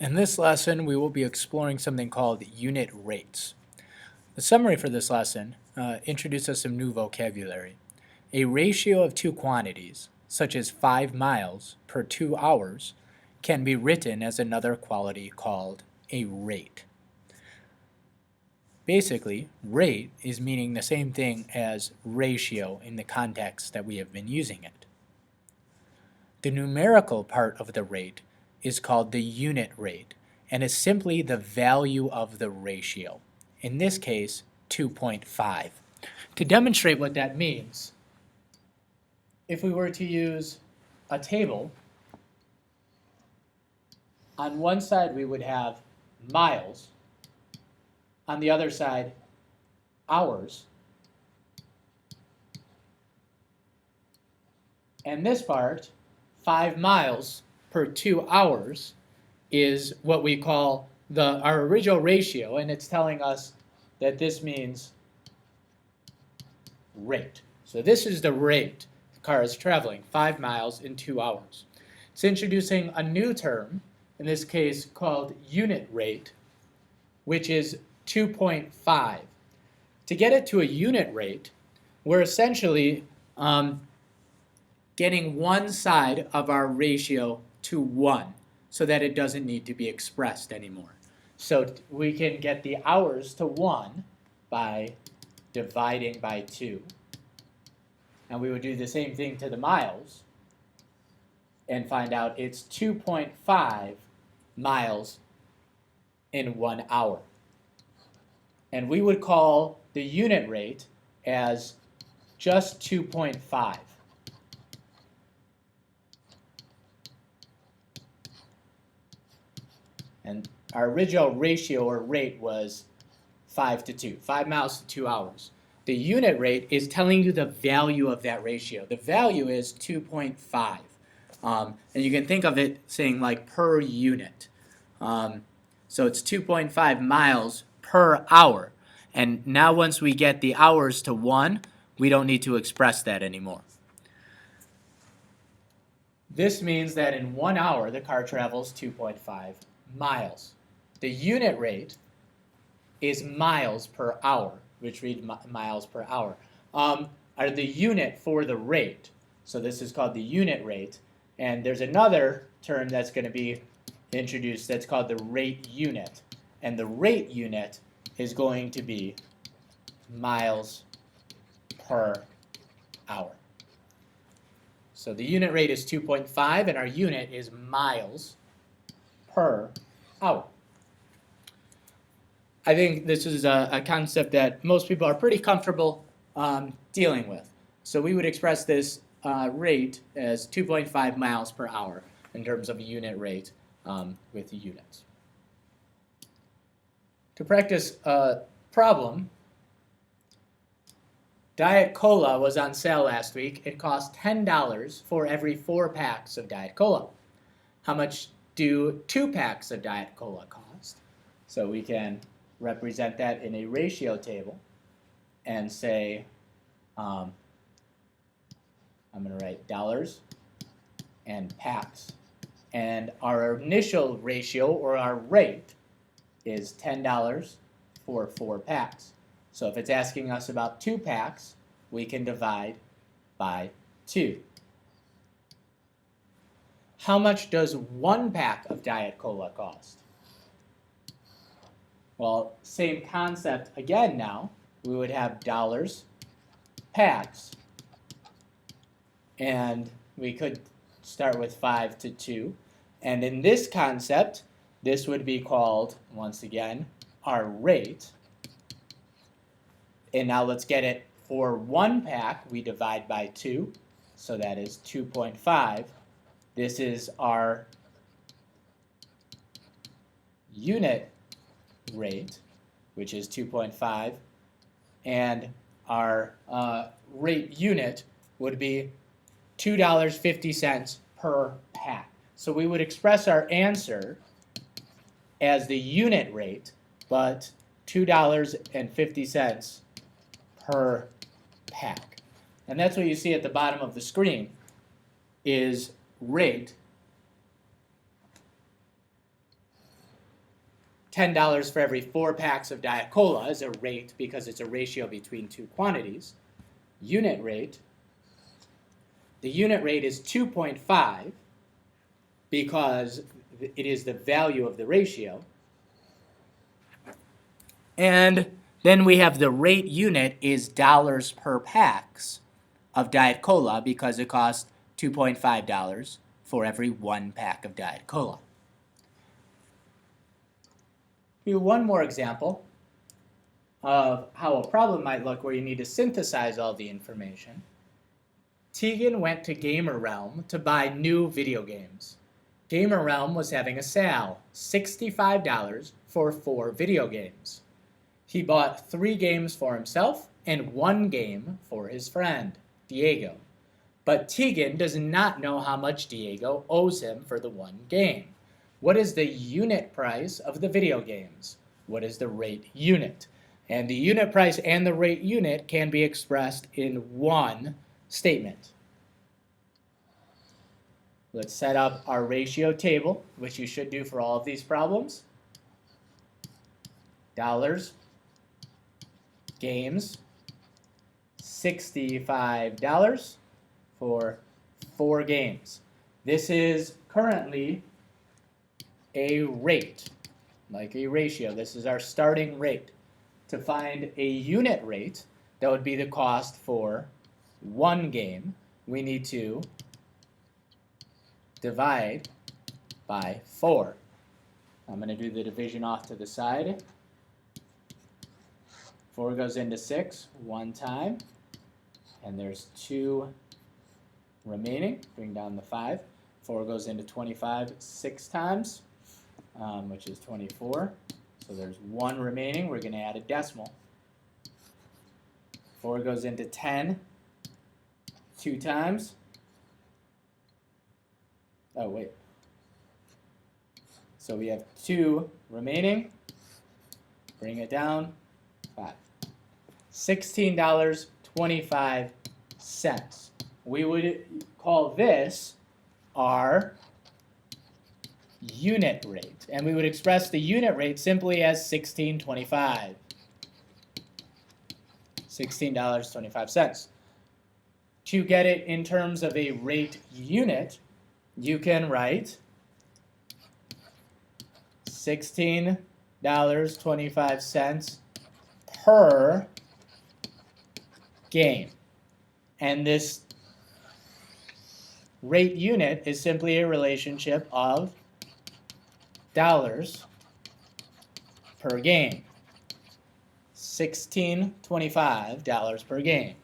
In this lesson, we will be exploring something called unit rates. The summary for this lesson introduces some new vocabulary. A ratio of two quantities, such as 5 miles per 2 hours, can be written as another quality called a rate. Basically, rate is meaning the same thing as ratio in the context that we have been using it. The numerical part of the rate is called the unit rate and is simply the value of the ratio. In this case, 2.5. To demonstrate what that means, if we were to use a table, on one side we would have miles, on the other side hours, and this part, 5 miles per 2 hours, is what we call our original ratio, and it's telling us that this means rate. So this is the rate the car is traveling, 5 miles in 2 hours. It's introducing a new term, in this case called unit rate, which is 2.5. To get it to a unit rate, we're essentially getting one side of our ratio to 1 so that it doesn't need to be expressed anymore. So we can get the hours to 1 by dividing by 2. And we would do the same thing to the miles and find out it's 2.5 miles in 1 hour. And we would call the unit rate as just 2.5. And our original ratio or rate was 5 to 2, 5 miles to 2 hours. The unit rate is telling you the value of that ratio. The value is 2.5. And you can think of it saying like per unit. So it's 2.5 miles per hour. And now once we get the hours to 1, we don't need to express that anymore. This means that in 1 hour, the car travels 2.5 miles. The unit rate is miles per hour, which reads miles per hour, are the unit for the rate. So this is called the unit rate. And there's another term that's going to be introduced that's called the rate unit. And the rate unit is going to be miles per hour. So the unit rate is 2.5 and our unit is miles per hour. I think this is a concept that most people are pretty comfortable dealing with. So we would express this rate as 2.5 miles per hour in terms of a unit rate with the units. To practice a problem, Diet Cola was on sale last week. It cost $10 for every 4 packs of Diet Cola. How much do 2 packs of Diet Cola cost? So we can represent that in a ratio table and say, I'm going to write dollars and packs. And our initial ratio, or our rate, is $10 for 4 packs. So if it's asking us about 2 packs, we can divide by 2. How much does 1 pack of Diet Cola cost? Well, same concept again now. We would have dollars, packs, and we could start with 5 to 2. And in this concept, this would be called, once again, our rate. And now let's get it for 1 pack, we divide by 2, so that is 2.5. This is our unit rate, which is 2.5, and our rate unit would be $2.50 per pack. So we would express our answer as the unit rate, but $2.50 per pack. And that's what you see at the bottom of the screen is rate $10 for every 4 packs of Diet Cola is a rate because it's a ratio between two quantities. Unit rate, the unit rate is 2.5 because it is the value of the ratio. And then we have the rate unit is dollars per packs of Diet Cola because it costs $2.5 for every 1 pack of Diet Cola. Here's one more example of how a problem might look where you need to synthesize all the information. Tegan went to Gamer Realm to buy new video games. Gamer Realm was having a sale, $65 for 4 video games. He bought 3 games for himself and 1 game for his friend, Diego. But Tegan does not know how much Diego owes him for the 1 game. What is the unit price of the video games? What is the rate unit? And the unit price and the rate unit can be expressed in one statement. Let's set up our ratio table, which you should do for all of these problems. Dollars, games, $65 for 4 games. This is currently a rate, like a ratio. This is our starting rate. To find a unit rate, that would be the cost for 1 game, we need to divide by 4. I'm going to do the division off to the side. 4 goes into 6 1 time, and there's 2 remaining. Bring down the 5. 4 goes into 25 6 times, which is 24. So there's 1 remaining. We're going to add a decimal. 4 goes into 10 2 times. Oh, wait. So we have 2 remaining. Bring it down. 5. $16.25. We would call this our unit rate. And we would express the unit rate simply as $16.25. $16.25. To get it in terms of a rate unit, you can write $16.25 per game. And this rate unit is simply a relationship of dollars per game. $16.25 per game.